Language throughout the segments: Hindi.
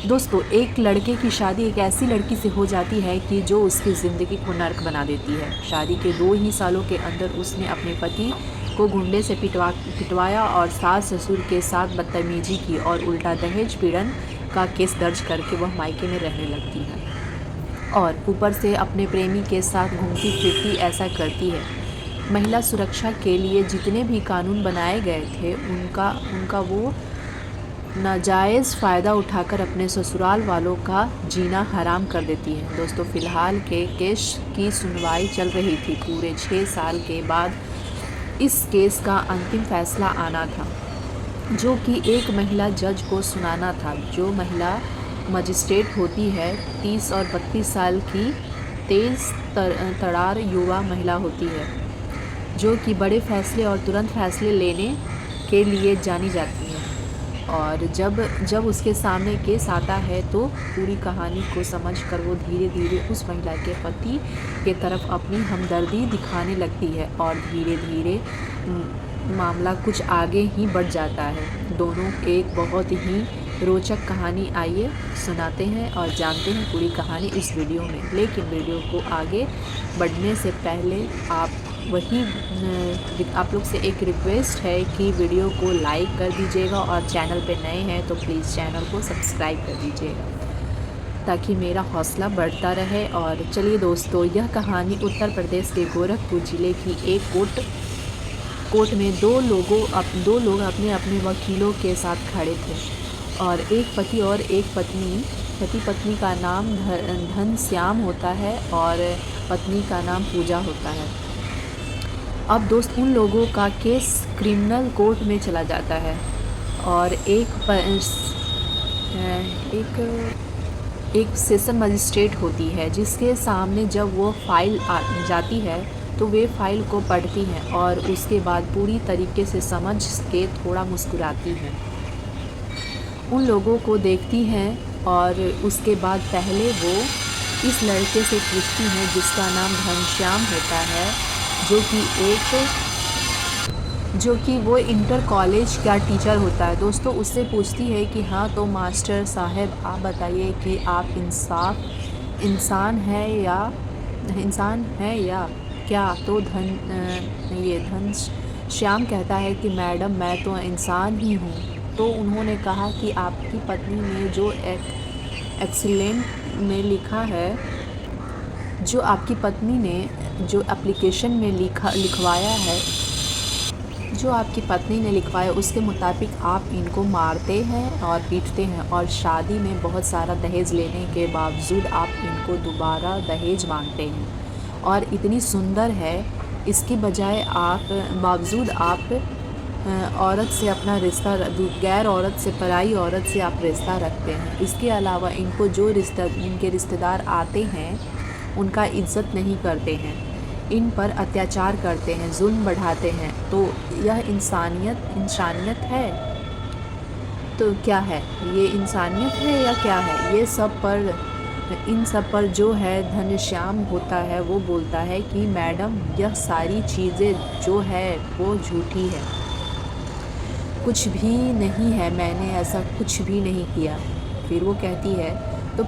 दोस्तों, एक लड़के की शादी एक ऐसी लड़की से हो जाती है कि जो उसकी ज़िंदगी को नर्क बना देती है। शादी के 2 ही सालों के अंदर उसने अपने पति को गुंडे से पिटवाया और सास-ससुर के साथ बदतमीज़ी की और उल्टा दहेज पीड़न का केस दर्ज करके वह मायके में रहने लगती है और ऊपर से अपने प्रेमी के साथ घूमती-फिरती ऐसा करती है। महिला सुरक्षा के लिए जितने भी कानून बनाए गए थे, उनका वो नाजायज़ फ़ायदा उठाकर अपने ससुराल वालों का जीना हराम कर देती है। दोस्तों, फ़िलहाल के केस की सुनवाई चल रही थी। पूरे 6 साल के बाद इस केस का अंतिम फ़ैसला आना था, जो कि एक महिला जज को सुनाना था। जो महिला मजिस्ट्रेट होती है, 30 और 32 साल की तेज़ तर्रार युवा महिला होती है, जो कि बड़े फ़ैसले और तुरंत फ़ैसले लेने के लिए जानी जाती है। और जब उसके सामने केस आता है तो पूरी कहानी को समझकर वो धीरे-धीरे उस महिला के पति के तरफ अपनी हमदर्दी दिखाने लगती है और धीरे-धीरे मामला कुछ आगे ही बढ़ जाता है। दोनों एक बहुत ही रोचक कहानी आइए सुनाते हैं और जानते हैं पूरी कहानी इस वीडियो में। लेकिन वीडियो को आगे बढ़ने से पहले आप लोग से एक रिक्वेस्ट है कि वीडियो को लाइक कर दीजिएगा और चैनल पे नए हैं तो प्लीज़ चैनल को सब्सक्राइब कर दीजिएगा ताकि मेरा हौसला बढ़ता रहे। और चलिए दोस्तों, यह कहानी उत्तर प्रदेश के गोरखपुर ज़िले की एक कोर्ट में दो लोग अपने अपने वकीलों के साथ खड़े थे और एक पति और एक पत्नी। पति पत्नी का नाम घनश्याम होता है और पत्नी का नाम पूजा होता है। अब दोस्त, उन लोगों का केस क्रिमिनल कोर्ट में चला जाता है और एक सेशन मजिस्ट्रेट होती है, जिसके सामने जब वो फाइल जाती है तो वे फाइल को पढ़ती हैं और उसके बाद पूरी तरीके से समझ के थोड़ा मुस्कुराती हैं, उन लोगों को देखती हैं और उसके बाद पहले वो इस लड़के से पूछती हैं जिसका नाम घनश्याम होता है, जो कि वो इंटर कॉलेज का टीचर होता है। दोस्तों, उससे पूछती है कि हाँ तो मास्टर साहब, आप बताइए कि आप इंसान है या क्या। तो घनश्याम कहता है कि मैडम, मैं तो इंसान ही हूँ। तो उन्होंने कहा कि आपकी पत्नी ने जो एक्सीलेंट में लिखा है, जो आपकी पत्नी ने जो एप्लीकेशन में लिखवाया है, जो आपकी पत्नी ने लिखवाया उसके मुताबिक आप इनको मारते हैं और पीटते हैं और शादी में बहुत सारा दहेज लेने के बावजूद आप इनको दोबारा दहेज मांगते हैं और इतनी सुंदर है इसके बजाय आप औरत से अपना रिश्ता, गैर औरत से, पराई औरत से आप रिश्ता रखते हैं। इसके अलावा इनको जो इनके रिश्तेदार आते हैं उनका इज़्ज़त नहीं करते हैं, इन पर अत्याचार करते हैं, जुल्म बढ़ाते हैं। तो यह इंसानियत है तो क्या है? ये इंसानियत है या क्या है? इन सब पर जो है घनश्याम होता है वो बोलता है कि मैडम, यह सारी चीज़ें जो है वो झूठी है, कुछ भी नहीं है, मैंने ऐसा कुछ भी नहीं किया। फिर वो कहती है तो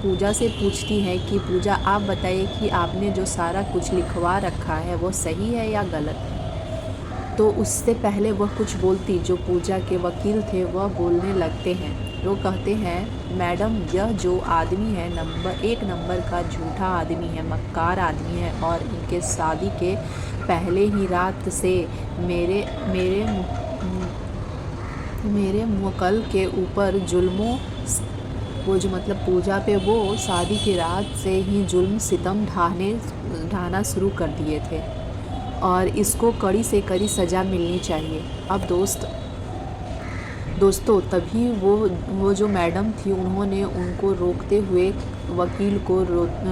पूजा से पूछती है कि पूजा, आप बताइए कि आपने जो सारा कुछ लिखवा रखा है वो सही है या गलत। तो उससे पहले वह कुछ बोलती, जो पूजा के वकील थे वह बोलने लगते हैं। वो कहते हैं मैडम, यह जो आदमी है एक नंबर का झूठा आदमी है, मक्कार आदमी है और इनके शादी के पहले ही रात से मेरे मुकल के ऊपर जुल्मों, वो जो मतलब पूजा पे वो शादी की रात से ही जुल्म सितम ढाना शुरू कर दिए थे और इसको कड़ी से कड़ी सज़ा मिलनी चाहिए। अब दोस्तों तभी वो जो मैडम थी, उन्होंने उनको वकील को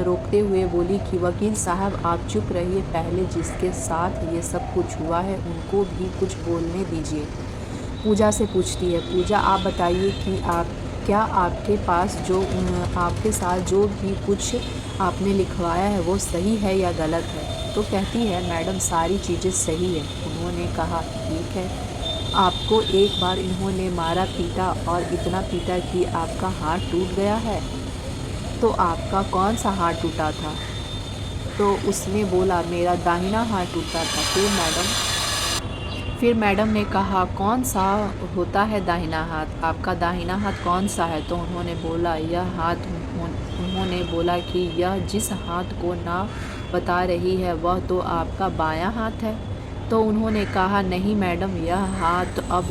रोकते हुए बोली कि वकील साहब, आप चुप रहिए, पहले जिसके साथ ये सब कुछ हुआ है उनको भी कुछ बोलने दीजिए। पूजा से पूछती है, पूजा आप बताइए कि क्या आपके पास आपके साथ जो भी कुछ आपने लिखवाया है वो सही है या गलत है। तो कहती है मैडम, सारी चीज़ें सही है। उन्होंने कहा ठीक है, आपको एक बार इन्होंने मारा पीटा और इतना पीटा कि आपका हाथ टूट गया है, तो आपका कौन सा हाथ टूटा था? तो उसने बोला मेरा दाहिना हाथ टूटा था। फिर मैडम ने कहा कौन सा होता है दाहिना हाथ, आपका दाहिना हाथ कौन सा है? तो उन्होंने बोला यह हाथ। उन्होंने बोला कि यह जिस हाथ को ना बता रही है वह तो आपका बायां हाथ है। तो उन्होंने कहा नहीं मैडम, यह हाथ। अब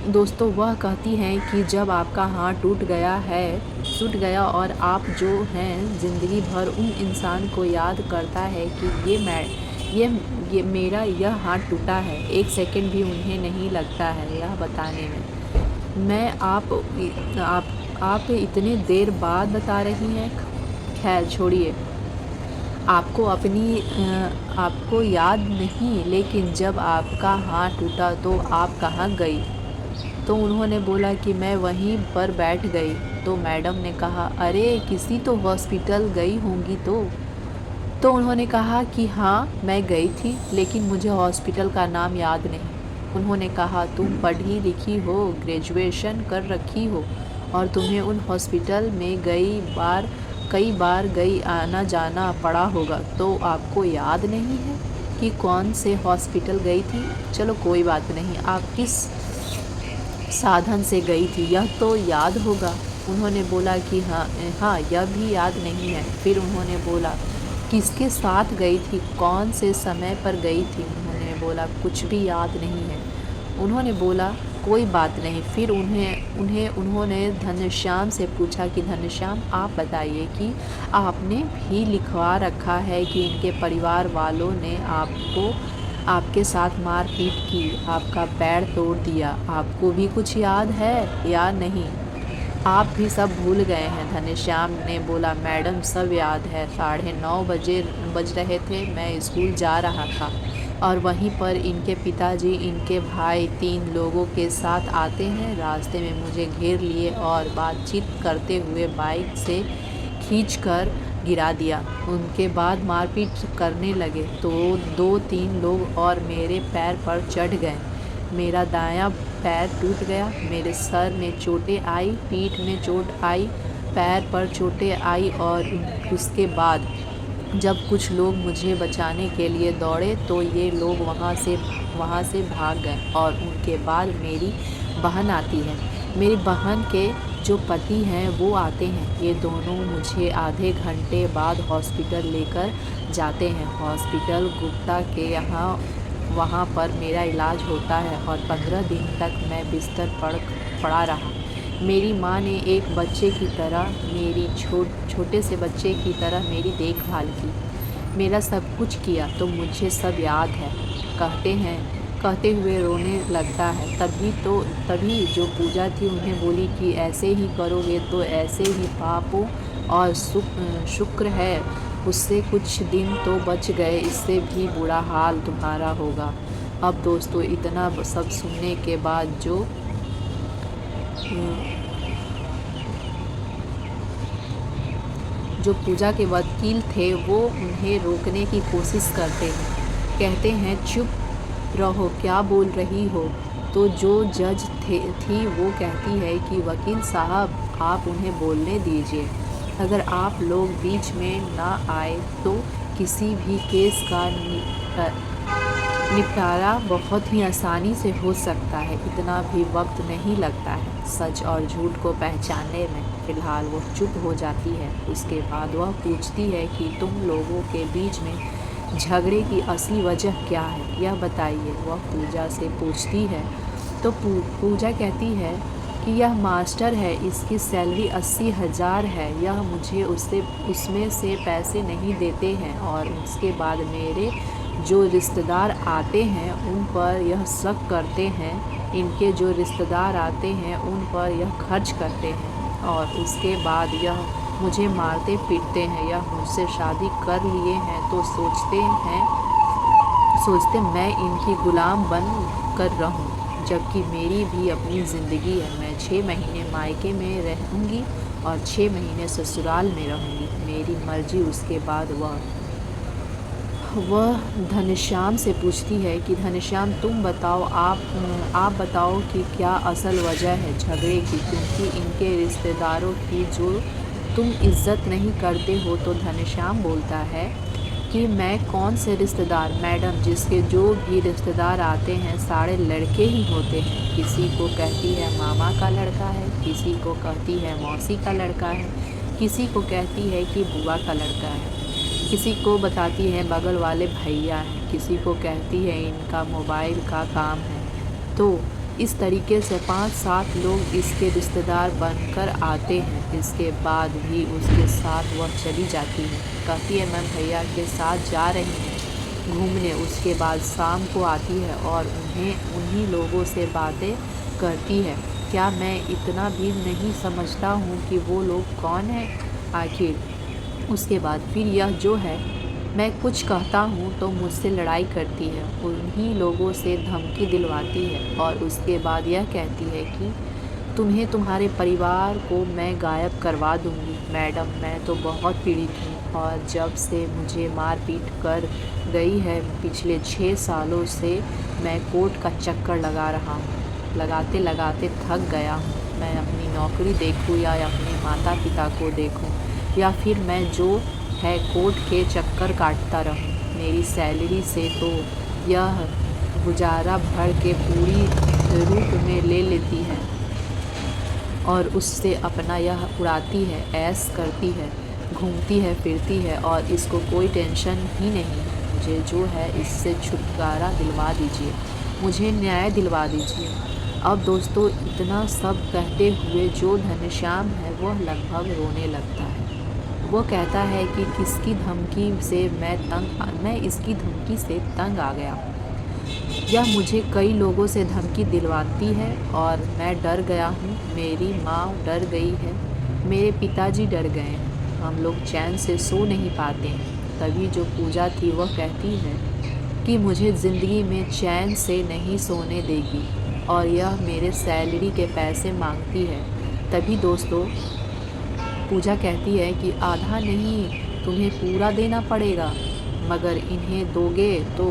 दोस्तों वह कहती हैं कि जब आपका हाथ टूट गया और आप जो हैं ज़िंदगी भर उन इंसान को याद करता है कि ये मेरा यह हाथ टूटा है, एक सेकंड भी उन्हें नहीं लगता है यह बताने में। आप इतने देर बाद बता रही हैं। खैर छोड़िए, आपको याद नहीं, लेकिन जब आपका हाथ टूटा तो आप कहाँ गई? तो उन्होंने बोला कि मैं वहीं पर बैठ गई। तो मैडम ने कहा अरे किसी तो हॉस्पिटल गई होंगी तो उन्होंने कहा कि हाँ मैं गई थी, लेकिन मुझे हॉस्पिटल का नाम याद नहीं। उन्होंने कहा तुम पढ़ी लिखी हो, ग्रेजुएशन कर रखी हो और तुम्हें उन हॉस्पिटल में कई बार गई आना जाना पड़ा होगा, तो आपको याद नहीं है कि कौन से हॉस्पिटल गई थी? चलो कोई बात नहीं, आप किस साधन से गई थी यह तो याद होगा। उन्होंने बोला कि हाँ यह भी याद नहीं है। फिर उन्होंने बोला किसके साथ गई थी, कौन से समय पर गई थी? उन्होंने बोला कुछ भी याद नहीं है। उन्होंने बोला कोई बात नहीं। फिर उन्होंने घनश्याम से पूछा कि घनश्याम आप बताइए कि आपने भी लिखवा रखा है कि इनके परिवार वालों ने आपके साथ मारपीट की, आपका पैर तोड़ दिया, आपको भी कुछ याद है या नहीं? आप भी सब भूल गए हैं। घनश्याम ने बोला मैडम सब याद है, 9:30 बज रहे थे, मैं स्कूल जा रहा था और वहीं पर इनके पिताजी इनके भाई 3 लोगों के साथ आते हैं। रास्ते में मुझे घेर लिए और बातचीत करते हुए बाइक से खींचकर गिरा दिया। उनके बाद मारपीट करने लगे तो 2-3 लोग और मेरे पैर पर चढ़ गए। मेरा दायां पैर टूट गया, मेरे सर में चोटें आई, पीठ में चोट आई, पैर पर चोटें आई और उसके बाद जब कुछ लोग मुझे बचाने के लिए दौड़े तो ये लोग वहाँ से भाग गए। और उनके बाद मेरी बहन आती है। मेरी बहन के जो पति हैं वो आते हैं। ये दोनों मुझे आधे घंटे बाद हॉस्पिटल लेकर जाते हैं। हॉस्पिटल गुप्ता के यहाँ वहाँ पर मेरा इलाज होता है और 15 दिन तक मैं बिस्तर पड़ा रहा। मेरी माँ ने एक बच्चे की तरह छोटे से बच्चे की तरह मेरी देखभाल की, मेरा सब कुछ किया। तो मुझे सब याद है, कहते हुए रोने लगता है। तभी जो पूजा थी उन्हें बोली कि ऐसे ही करोगे तो ऐसे ही पापों और शुक्र है उससे कुछ दिन तो बच गए, इससे भी बुरा हाल तुम्हारा होगा। अब दोस्तों इतना सब सुनने के बाद जो पूजा के वकील थे वो उन्हें रोकने की कोशिश करते हैं, कहते हैं चुप रहो, क्या बोल रही हो? तो जो जज थी वो कहती है कि वकील साहब आप उन्हें बोलने दीजिए, अगर आप लोग बीच में ना आए तो किसी भी केस का निपटारा बहुत ही आसानी से हो सकता है, इतना भी वक्त नहीं लगता है सच और झूठ को पहचानने में। फ़िलहाल वो चुप हो जाती है। उसके बाद वह पूछती है कि तुम लोगों के बीच में झगड़े की असली वजह क्या है, यह बताइए। वह पूजा से पूछती है तो पूजा कहती है कि यह मास्टर है, इसकी सैलरी 80,000 है, यह मुझे उसमें से पैसे नहीं देते हैं और उसके बाद मेरे जो रिश्तेदार आते हैं उन पर यह शक करते हैं, इनके जो रिश्तेदार आते हैं उन पर यह खर्च करते हैं और उसके बाद यह मुझे मारते पीटते हैं। यह मुझसे शादी कर लिए हैं तो सोचते मैं इनकी गुलाम बन कर रहूं, जबकि मेरी भी अपनी ज़िंदगी है। मैं 6 महीने मायके में रहूंगी और 6 महीने ससुराल में रहूंगी, मेरी मर्जी। उसके बाद वह वह घनश्याम से पूछती है कि घनश्याम तुम बताओ, आप बताओ कि क्या असल वजह है झगड़े की, क्योंकि इनके रिश्तेदारों की जो तुम इज़्ज़त नहीं करते हो। तो घनश्याम बोलता है कि मैं कौन से रिश्तेदार मैडम, जिसके जो भी रिश्तेदार आते हैं सारे लड़के ही होते हैं। किसी को कहती है मामा का लड़का है, किसी को कहती है मौसी का लड़का है, किसी को कहती है कि बुआ का लड़का है, किसी को बताती है बगल वाले भैया हैं, किसी को कहती है इनका मोबाइल का काम है। तो इस तरीके से 5-7 लोग इसके रिश्तेदार बनकर आते हैं। इसके बाद भी उसके साथ वह चली जाती है, कहती है मैं भैया के साथ जा रही हूँ घूमने। उसके बाद शाम को आती है और उन्हीं लोगों से बातें करती है। क्या मैं इतना भी नहीं समझता हूँ कि वो लोग कौन हैं आखिर। उसके बाद फिर यह जो है, मैं कुछ कहता हूँ तो मुझसे लड़ाई करती है, उन्हीं लोगों से धमकी दिलवाती है और उसके बाद यह कहती है कि तुम्हें, तुम्हारे परिवार को मैं गायब करवा दूँगी। मैडम मैं तो बहुत पीड़ित हूँ और जब से मुझे मारपीट कर गई है पिछले 6 सालों से मैं कोर्ट का चक्कर लगा रहा हूँ। लगाते लगाते थक गया हूँ। मैं अपनी नौकरी देखूँ या अपने माता पिता को देखूँ, या फिर मैं जो है कोर्ट के चक्कर काटता रहूं। मेरी सैलरी से तो यह गुजारा भर के पूरी रूप में ले लेती है और उससे अपना यह उड़ाती है, ऐश करती है, घूमती है फिरती है और इसको कोई टेंशन ही नहीं। मुझे जो है इससे छुटकारा दिलवा दीजिए, मुझे न्याय दिलवा दीजिए। अब दोस्तों इतना सब कहते हुए जो घनश्याम है वह लगभग रोने लगता है। वो कहता है कि किसकी धमकी से मैं इसकी धमकी से तंग आ गया। यह मुझे कई लोगों से धमकी दिलवाती है और मैं डर गया हूँ। मेरी माँ डर गई है, मेरे पिताजी डर गए हैं, हम लोग चैन से सो नहीं पाते हैं। तभी जो पूजा थी वह कहती है कि मुझे ज़िंदगी में चैन से नहीं सोने देगी और यह मेरे सैलरी के पैसे मांगती है। तभी दोस्तों पूजा कहती है कि आधा नहीं, तुम्हें पूरा देना पड़ेगा, मगर इन्हें दोगे तो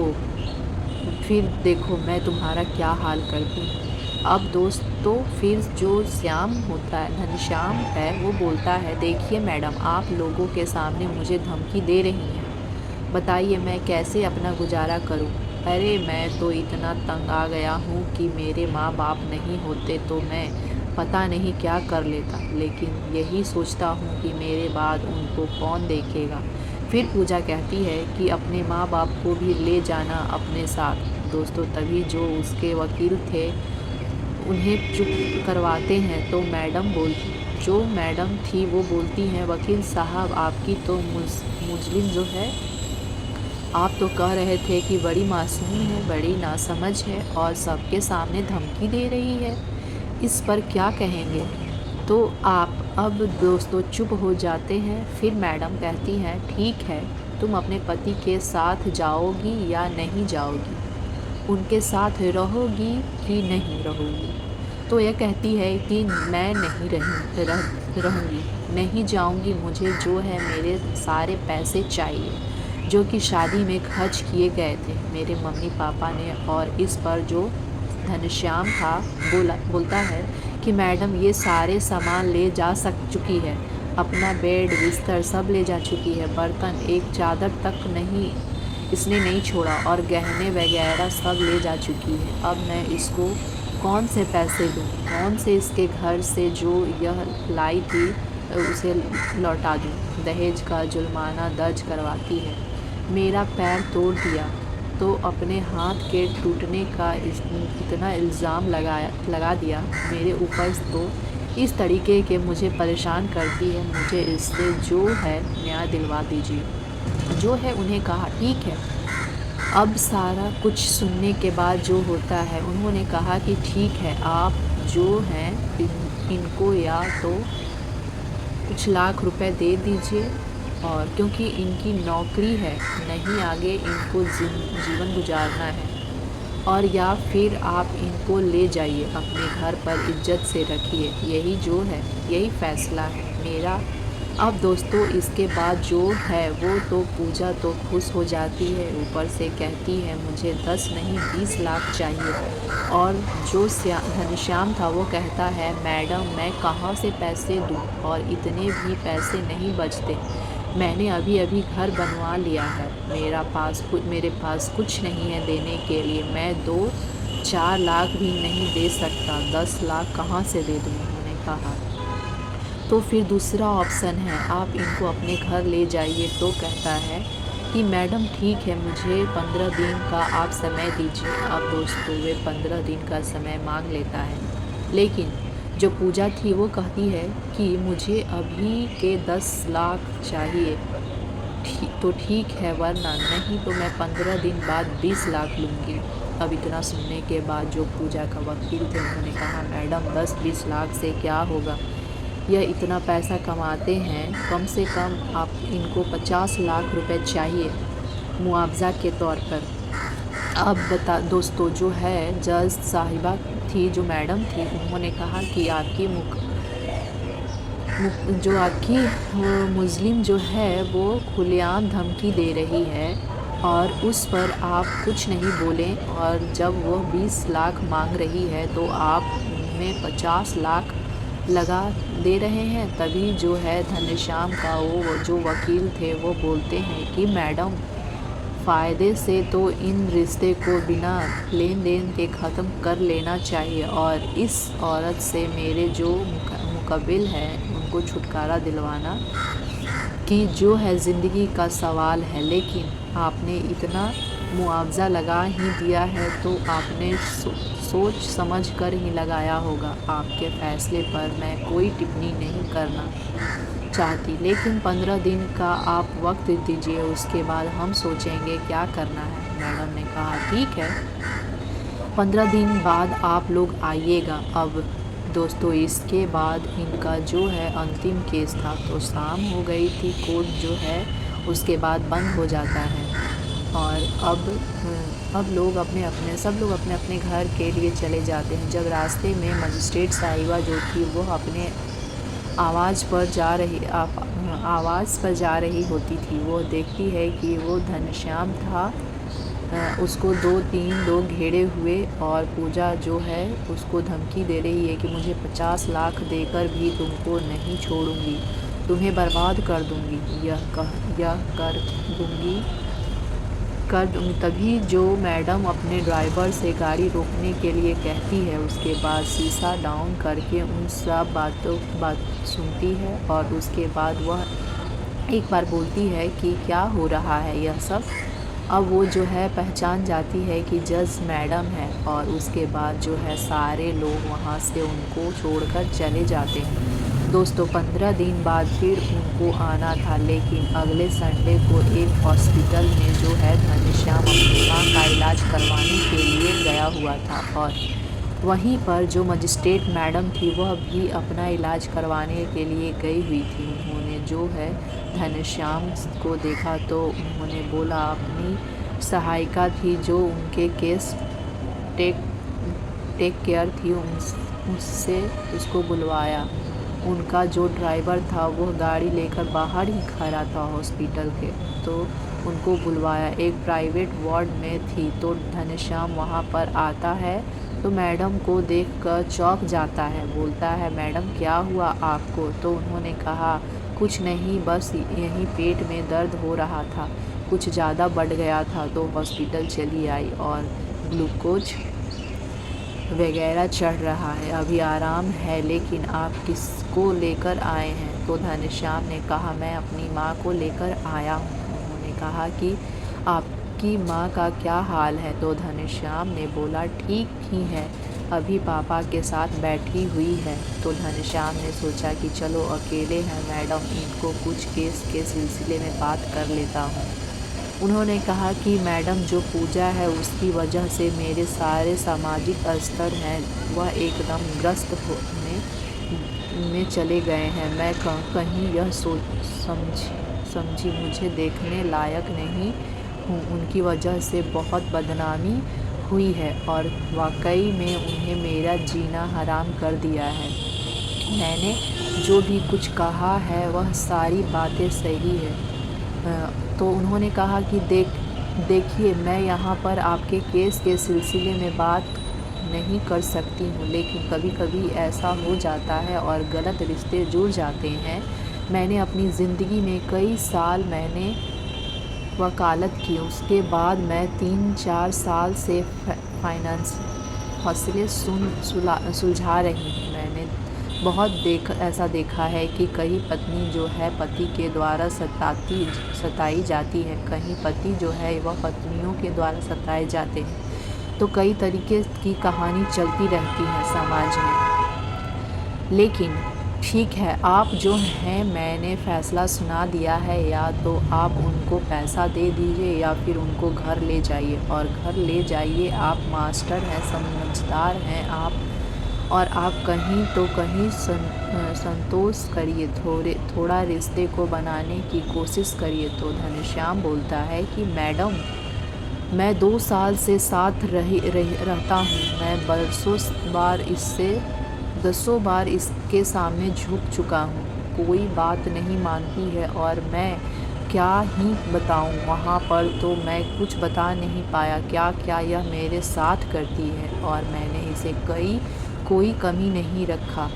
फिर देखो मैं तुम्हारा क्या हाल करती हूँ। अब दोस्तों फिर जो श्याम होता है, घनश्याम है, वो बोलता है देखिए मैडम, आप लोगों के सामने मुझे धमकी दे रही हैं, बताइए मैं कैसे अपना गुजारा करूँ। अरे मैं तो इतना तंग आ गया हूँ कि मेरे माँ बाप नहीं होते तो मैं पता नहीं क्या कर लेता, लेकिन यही सोचता हूँ कि मेरे बाद उनको कौन देखेगा। फिर पूजा कहती है कि अपने माँ बाप को भी ले जाना अपने साथ। दोस्तों तभी जो उसके वकील थे उन्हें चुप करवाते हैं तो जो मैडम थी वो बोलती हैं वकील साहब आपकी तो मुजरिम जो है, आप तो कह रहे थे कि बड़ी मासूम है, बड़ी नासमझ है और सबके सामने धमकी दे रही है, इस पर क्या कहेंगे। तो आप अब दोस्तों चुप हो जाते हैं। फिर मैडम कहती हैं ठीक है, तुम अपने पति के साथ जाओगी या नहीं जाओगी, उनके साथ रहोगी कि नहीं रहोगी। तो यह कहती है कि मैं नहीं रहूँगी, नहीं जाऊँगी, मुझे जो है मेरे सारे पैसे चाहिए जो कि शादी में खर्च किए गए थे मेरे मम्मी पापा ने। और इस पर जो घनश्याम था बोलता है कि मैडम ये सारे सामान ले जा चुकी है, अपना बेड बिस्तर सब ले जा चुकी है, बर्तन एक चादर तक नहीं इसने नहीं छोड़ा और गहने वगैरह सब ले जा चुकी है। अब मैं इसको कौन से पैसे दूँ, कौन से इसके घर से जो यह लाई थी उसे लौटा दूँ। दहेज का जुर्माना दर्ज करवाती है, मेरा पैर तोड़ दिया तो अपने हाथ के टूटने का इतना इल्ज़ाम लगा दिया मेरे ऊपर, तो इस तरीके के मुझे परेशान करती है, मुझे इससे जो है न्याय दिलवा दीजिए। जो है उन्हें कहा ठीक है। अब सारा कुछ सुनने के बाद जो होता है, उन्होंने कहा कि ठीक है आप जो हैं इनको या तो कुछ लाख रुपए दे दीजिए, और क्योंकि इनकी नौकरी है, नहीं आगे इनको जीवन गुजारना है, और या फिर आप इनको ले जाइए अपने घर पर इज्जत से रखिए। यही जो है यही फ़ैसला है मेरा, अब दोस्तों इसके बाद जो है वो तो पूजा तो खुश हो जाती है, ऊपर से कहती है मुझे 10 नहीं 20 लाख चाहिए। और जो घनश्याम था वो कहता है मैडम मैं कहाँ से पैसे दूँ, और इतने भी पैसे नहीं बचते। मैंने अभी अभी घर बनवा लिया है, मेरे पास कुछ नहीं है देने के लिए। मैं 2-4 लाख भी नहीं दे सकता, 10 लाख कहाँ से दे दूँ। उन्होंने कहा तो फिर दूसरा ऑप्शन है, आप इनको अपने घर ले जाइए। तो कहता है कि मैडम ठीक है, मुझे 15 दिन का आप समय दीजिए। अब दोस्तों वे 15 दिन का समय मांग लेता है, लेकिन जो पूजा थी वो कहती है कि मुझे अभी के 10 लाख चाहिए। तो ठीक है, वरना नहीं तो मैं 15 दिन बाद 20 लाख लूँगी। अब इतना सुनने के बाद जो पूजा का वकील थे उन्होंने कहा मैडम 10-20 लाख से क्या होगा, यह इतना पैसा कमाते हैं, कम से कम आप इनको 50 लाख रुपए चाहिए मुआवजा के तौर पर। अब दोस्तों जो है जज साहिबा थी, जो मैडम थी, उन्होंने कहा कि जो आपकी मुस्लिम जो है वो खुलेआम धमकी दे रही है और उस पर आप कुछ नहीं बोलें, और जब वो 20 लाख मांग रही है तो आप उनमें 50 लाख लगा दे रहे हैं। तभी जो है घनश्याम का वो जो वकील थे वो बोलते हैं कि मैडम फ़ायदे से तो इन रिश्ते को बिना लेन देन के ख़त्म कर लेना चाहिए, और इस औरत से मेरे जो मुकबिल है उनको छुटकारा दिलवाना कि जो है ज़िंदगी का सवाल है। लेकिन आपने इतना मुआवजा लगा ही दिया है तो आपने सोच समझ कर ही लगाया होगा। आपके फ़ैसले पर मैं कोई टिप्पणी नहीं करना चाहती, लेकिन 15 दिन का आप वक्त दीजिए, उसके बाद हम सोचेंगे क्या करना है। मैडम ने कहा ठीक है, 15 दिन बाद आप लोग आइएगा। अब दोस्तों इसके बाद इनका जो है अंतिम केस था, तो शाम हो गई थी, कोर्ट जो है उसके बाद बंद हो जाता है, और अब सब लोग अपने अपने घर के लिए चले जाते हैं। जब रास्ते में मजिस्ट्रेट साहिबा जो थी वो अपने आवाज़ पर जा रही होती थी, वो देखती है कि वो घनश्याम था, उसको 2-3 लोग घेरे हुए, और पूजा जो है उसको धमकी दे रही है कि मुझे 50 लाख देकर भी तुमको नहीं छोड़ूंगी, तुम्हें बर्बाद कर दूंगी, यह कर दूंगी। तभी जो मैडम अपने ड्राइवर से गाड़ी रोकने के लिए कहती है, उसके बाद शीशा डाउन करके उन सब बात सुनती है, और उसके बाद वह एक बार बोलती है कि क्या हो रहा है यह सब। अब वो जो है पहचान जाती है कि जज मैडम है, और उसके बाद जो है सारे लोग वहाँ से उनको छोड़कर चले जाते हैं। दोस्तों 15 दिन बाद फिर उनको आना था, लेकिन अगले संडे को एक हॉस्पिटल में जो है घनश्याम अपनी माँ का इलाज करवाने के लिए गया हुआ था, और वहीं पर जो मजिस्ट्रेट मैडम थी वह भी अपना इलाज करवाने के लिए गई हुई थी। उन्होंने जो है घनश्याम को देखा तो उन्होंने बोला, अपनी सहायिका थी जो उनके केस टेक केयर थी, उससे उसको बुलवाया। उनका जो ड्राइवर था वह गाड़ी लेकर बाहर ही खड़ा था हॉस्पिटल के, तो उनको बुलवाया। एक प्राइवेट वार्ड में थी, तो घनश्याम वहाँ पर आता है तो मैडम को देखकर चौंक जाता है, बोलता है मैडम क्या हुआ आपको। तो उन्होंने कहा कुछ नहीं, बस यहीं पेट में दर्द हो रहा था, कुछ ज़्यादा बढ़ गया था तो हॉस्पिटल चली आई, और ग्लूकोज वगैरह चढ़ रहा है, अभी आराम है। लेकिन आप किसको लेकर आए हैं? तो घनश्याम ने कहा मैं अपनी माँ को लेकर आया हूँ। उन्होंने कहा कि आपकी माँ का क्या हाल है? तो घनश्याम ने बोला ठीक ही है, अभी पापा के साथ बैठी हुई है। तो घनश्याम ने सोचा कि चलो अकेले हैं मैडम, इनको कुछ केस के सिलसिले में बात कर लेता हूँ। उन्होंने कहा कि मैडम जो पूजा है उसकी वजह से मेरे सारे सामाजिक स्तर हैं वह एकदम ग्रस्त होने में चले गए हैं। मैं कहीं यह समझी मुझे देखने लायक नहीं हूँ, उनकी वजह से बहुत बदनामी हुई है, और वाकई में उन्हें मेरा जीना हराम कर दिया है। मैंने जो भी कुछ कहा है वह सारी बातें सही है। तो उन्होंने कहा कि देखिए, मैं यहाँ पर आपके केस के सिलसिले में बात नहीं कर सकती हूँ, लेकिन कभी कभी ऐसा हो जाता है और गलत रिश्ते जुड़ जाते हैं। मैंने अपनी ज़िंदगी में कई साल मैंने वकालत की, उसके बाद मैं 3-4 साल से फाइनेंस मसले सुलझा रही हूँ। मैंने बहुत ऐसा देखा है कि कहीं पत्नी जो है पति के द्वारा सताई जाती है, कहीं पति जो है वह पत्नियों के द्वारा सताए जाते हैं। तो कई तरीके की कहानी चलती रहती है समाज में। लेकिन ठीक है, आप जो हैं, मैंने फ़ैसला सुना दिया है, या तो आप उनको पैसा दे दीजिए या फिर उनको घर ले जाइए। और घर ले जाइए, आप मास्टर हैं, समझदार हैं आप, और आप कहीं तो कहीं संतोष करिए, थोड़ा रिश्ते को बनाने की कोशिश करिए। तो घनश्याम बोलता है कि मैडम, मैं 2 साल से साथ रहता हूँ, मैं दसों बार इसके सामने झुक चुका हूँ, कोई बात नहीं मानती है और मैं क्या ही बताऊँ। वहाँ पर तो मैं कुछ बता नहीं पाया क्या क्या यह मेरे साथ करती है, और मैंने इसे कोई कमी नहीं रखा।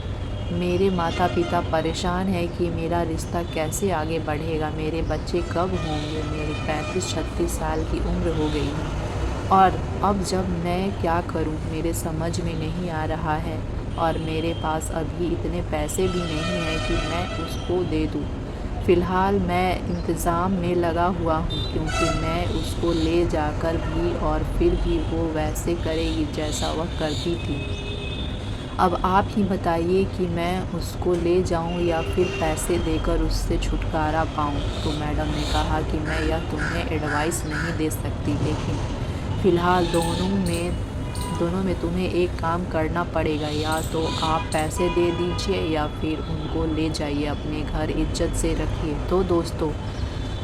मेरे माता पिता परेशान है कि मेरा रिश्ता कैसे आगे बढ़ेगा, मेरे बच्चे कब होंगे। मेरी 35-36 साल की उम्र हो गई है और अब जब मैं क्या करूं, मेरे समझ में नहीं आ रहा है, और मेरे पास अभी इतने पैसे भी नहीं हैं कि मैं उसको दे दूं। फ़िलहाल मैं इंतज़ाम में लगा हुआ हूँ, क्योंकि मैं उसको ले जाकर भी और फिर भी वो वैसे करेगी जैसा वह करती थी। अब आप ही बताइए कि मैं उसको ले जाऊं या फिर पैसे देकर उससे छुटकारा पाऊं। तो मैडम ने कहा कि मैं यह तुम्हें एडवाइस नहीं दे सकती, लेकिन फ़िलहाल दोनों में तुम्हें एक काम करना पड़ेगा, या तो आप पैसे दे दीजिए या फिर उनको ले जाइए अपने घर, इज्जत से रखिए। तो दोस्तों,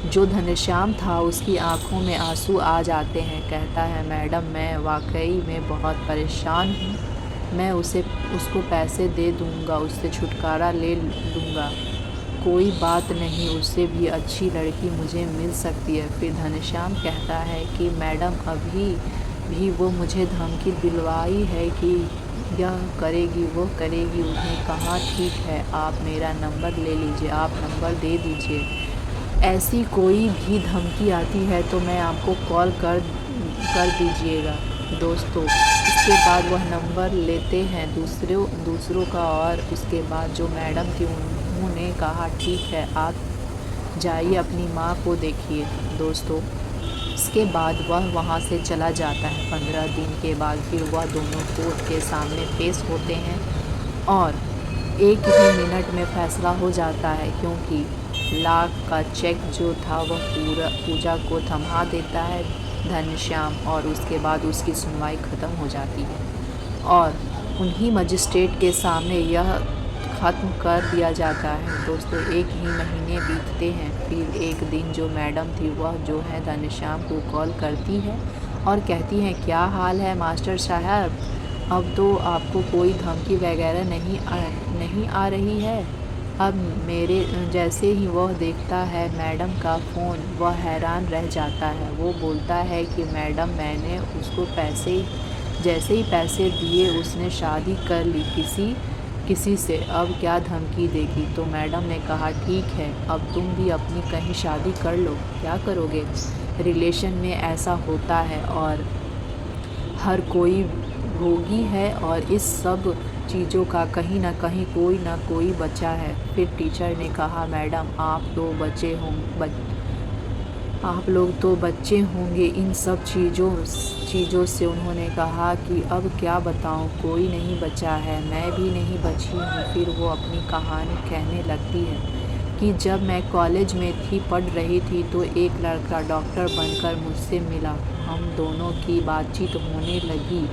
जो घनश्याम था उसकी आंखों में आंसू आ जाते हैं। कहता है, मैडम, मैं वाकई में बहुत परेशान हूँ, मैं उसको पैसे दे दूँगा, उससे छुटकारा ले लूँगा, कोई बात नहीं, उससे भी अच्छी लड़की मुझे मिल सकती है। फिर घनश्याम कहता है कि मैडम, अभी भी वो मुझे धमकी दिलवाई है कि यह करेगी वो करेगी। उन्हें कहा, ठीक है, आप मेरा नंबर ले लीजिए, आप नंबर दे दीजिए, ऐसी कोई भी धमकी आती है तो मैं आपको कॉल कर दीजिएगा। दोस्तों, इसके बाद वह नंबर लेते हैं दूसरों का, और उसके बाद जो मैडम थी उन्होंने कहा, ठीक है, आप जाइए अपनी माँ को देखिए। दोस्तों, इसके बाद वह वहाँ से चला जाता है। 15 दिन के बाद फिर वह दोनों कोर्ट के सामने पेश होते हैं और एक ही मिनट में फ़ैसला हो जाता है, क्योंकि लाख का चेक जो था वह पूजा को थमा देता है घनश्याम, और उसके बाद उसकी सुनवाई ख़त्म हो जाती है और उन्हीं मजिस्ट्रेट के सामने यह ख़त्म कर दिया जाता है। दोस्तों, एक ही महीने बीतते हैं। फिर एक दिन जो मैडम थी वह जो है घनश्याम को कॉल करती है और कहती हैं, क्या हाल है मास्टर साहब, अब तो आपको कोई धमकी वगैरह नहीं आ रही है। अब मेरे जैसे ही वह देखता है मैडम का फ़ोन, वह हैरान रह जाता है। वो बोलता है कि मैडम, मैंने उसको जैसे ही पैसे दिए उसने शादी कर ली किसी से, अब क्या धमकी देगी। तो मैडम ने कहा, ठीक है, अब तुम भी अपनी कहीं शादी कर लो, क्या करोगे, रिलेशन में ऐसा होता है और हर कोई भोगी है, और इस सब चीज़ों का कहीं ना कहीं कोई ना कोई बचा है। फिर टीचर ने कहा, मैडम, आप लोग तो बच्चे होंगे इन सब चीज़ों से। उन्होंने कहा कि अब क्या बताऊं, कोई नहीं बचा है, मैं भी नहीं बची हूँ। फिर वो अपनी कहानी कहने लगती है कि जब मैं कॉलेज में पढ़ रही थी तो एक लड़का डॉक्टर बनकर मुझसे मिला। हम दोनों की बातचीत होने लगी,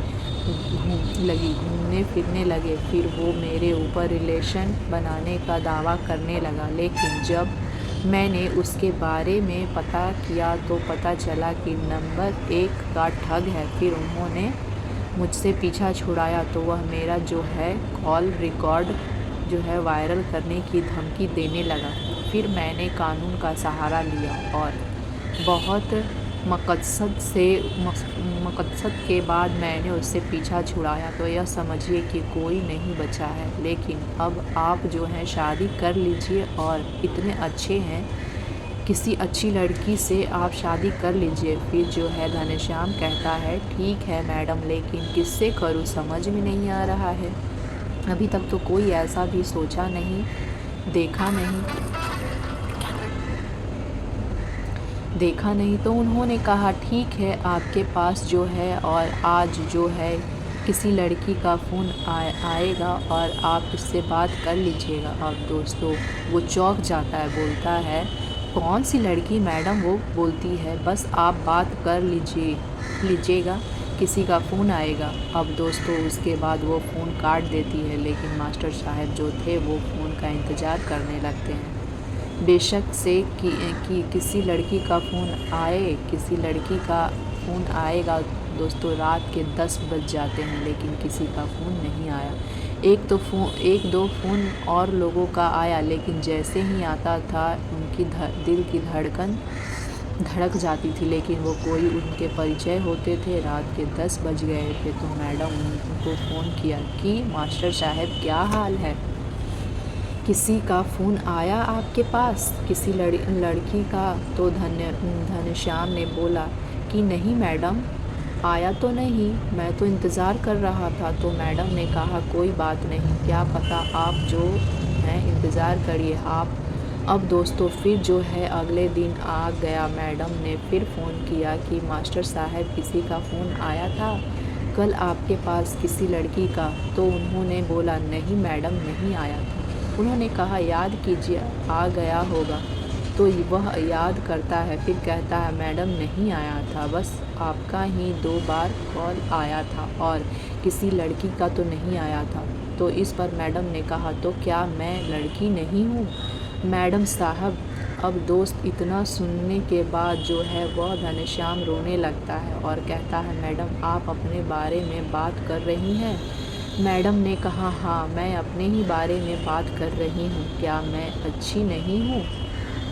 घूमने फिरने लगे। फिर वो मेरे ऊपर रिलेशन बनाने का दावा करने लगा, लेकिन जब मैंने उसके बारे में पता किया तो पता चला कि नंबर 1 का ठग है। फिर उन्होंने मुझसे पीछा छुड़ाया तो वह मेरा जो है कॉल रिकॉर्ड जो है वायरल करने की धमकी देने लगा। फिर मैंने कानून का सहारा लिया और बहुत मकसद के बाद मैंने उससे पीछा छुड़ाया। तो यह समझिए कि कोई नहीं बचा है। लेकिन अब आप जो हैं शादी कर लीजिए और इतने अच्छे हैं, किसी अच्छी लड़की से आप शादी कर लीजिए। फिर जो है घनश्याम कहता है ठीक है मैडम, लेकिन किससे करूँ समझ में नहीं आ रहा है। अभी तक तो कोई ऐसा भी सोचा नहीं, देखा नहीं। तो उन्होंने कहा ठीक है, आपके पास जो है और आज जो है किसी लड़की का फ़ोन आएगा और आप उससे बात कर लीजिएगा। अब दोस्तों वो चौंक जाता है, बोलता है कौन सी लड़की मैडम? वो बोलती है बस आप बात कर लीजिएगा, किसी का फ़ोन आएगा। अब दोस्तों उसके बाद वो फ़ोन काट देती है, लेकिन मास्टर साहब जो थे वो फ़ोन का इंतज़ार करने लगते हैं। बेशक से कि किसी लड़की का फ़ोन आए, किसी लड़की का फ़ोन आएगा। दोस्तों रात के 10 बज जाते हैं, लेकिन किसी का फ़ोन नहीं आया। एक दो फ़ोन और लोगों का आया, लेकिन जैसे ही आता था उनकी दिल की धड़कन धड़क जाती थी, लेकिन वो कोई उनके परिचय होते थे। रात के 10 बज गए थे तो मैडम उनको फ़ोन किया कि मास्टर साहब क्या हाल है? किसी का फ़ोन आया आपके पास, किसी लड़की का? तो घनश्याम ने बोला कि नहीं मैडम, आया तो नहीं, मैं तो इंतज़ार कर रहा था। तो मैडम ने कहा कोई बात नहीं, क्या पता, आप जो हैं इंतज़ार करिए आप। अब दोस्तों फिर जो है अगले दिन आ गया। मैडम ने फिर फ़ोन किया कि मास्टर साहब किसी का फ़ोन आया था कल आपके पास किसी लड़की का? तो उन्होंने बोला नहीं मैडम, नहीं आया था। उन्होंने कहा याद कीजिए, आ गया होगा। तो वह याद करता है, फिर कहता है मैडम नहीं आया था, बस आपका ही 2 बार कॉल आया था और किसी लड़की का तो नहीं आया था। तो इस पर मैडम ने कहा तो क्या मैं लड़की नहीं हूँ मैडम साहब? अब दोस्त इतना सुनने के बाद जो है वह घनश्याम रोने लगता है और कहता है मैडम आप अपने बारे में बात कर रही हैं? मैडम ने कहा हाँ, मैं अपने ही बारे में बात कर रही हूँ, क्या मैं अच्छी नहीं हूँ?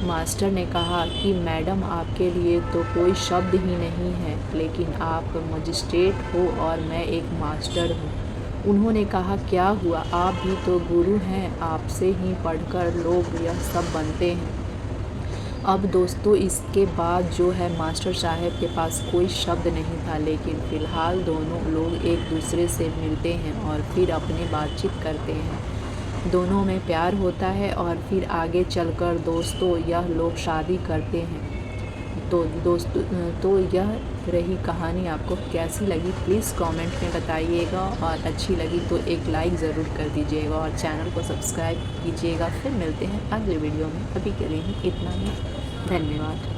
मास्टर ने कहा कि मैडम आपके लिए तो कोई शब्द ही नहीं है, लेकिन आप मजिस्ट्रेट हो और मैं एक मास्टर हूँ। उन्होंने कहा क्या हुआ, आप भी तो गुरु हैं, आपसे ही पढ़कर लोग यह सब बनते हैं। अब दोस्तों इसके बाद जो है मास्टर साहब के पास कोई शब्द नहीं था, लेकिन फ़िलहाल दोनों लोग एक दूसरे से मिलते हैं और फिर अपनी बातचीत करते हैं। दोनों में प्यार होता है और फिर आगे चलकर दोस्तों यह लोग शादी करते हैं। तो दोस्तों तो यह रही कहानी। आपको कैसी लगी प्लीज़ कमेंट में बताइएगा, और अच्छी लगी तो एक लाइक ज़रूर कर दीजिएगा और चैनल को सब्सक्राइब कीजिएगा। फिर मिलते हैं अगले वीडियो में, अभी के लिए इतना ही। धन्यवाद।